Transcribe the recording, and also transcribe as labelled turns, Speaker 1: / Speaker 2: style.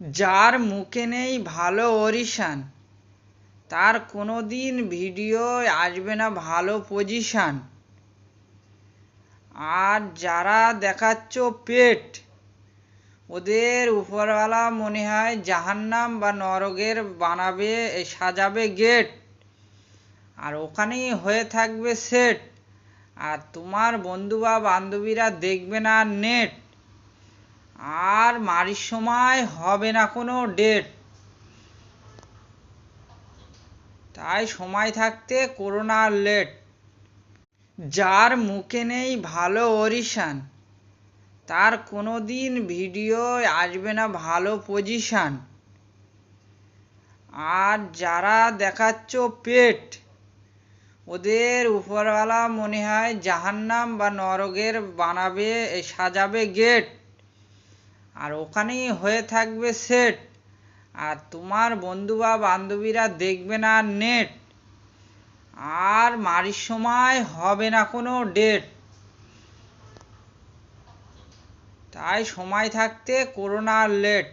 Speaker 1: যার মুখে নেই ভালো অরিশান, তার কোনো দিন ভিডিও আসবে না ভালো পজিশান। আর যারা দেখাচ্ছ পেট, ওদের উপরওয়ালা মনে হয় জাহান্নাম বা নরকের বানাবে সাজাবে গেট, আর ওখানেই হয়ে থাকবে সেট। আর তোমার বন্ধু বা বান্ধবীরা দেখবে না নেট, আর মারির সময় হবে না কোনো ডেট। তাই সময় থাকতে করো না লেট। যার মুখে নেই ভালো অরিশান, তার কোনো দিন ভিডিও আসবে না ভালো পজিশান। আর যারা দেখাচ্ছ পেট, ওদের উপরওয়ালা মনে হয় জাহান্নাম বা নরকের বানাবে সাজাবে গেট, আর ওখানেই হয়ে থাকবে সেট। আর তোমার বন্ধু বা বান্ধবীরা দেখবে না নেট, আর মারির সময় হবে না কোনো ডেট। তাই সময় থাকতে করো না লেট।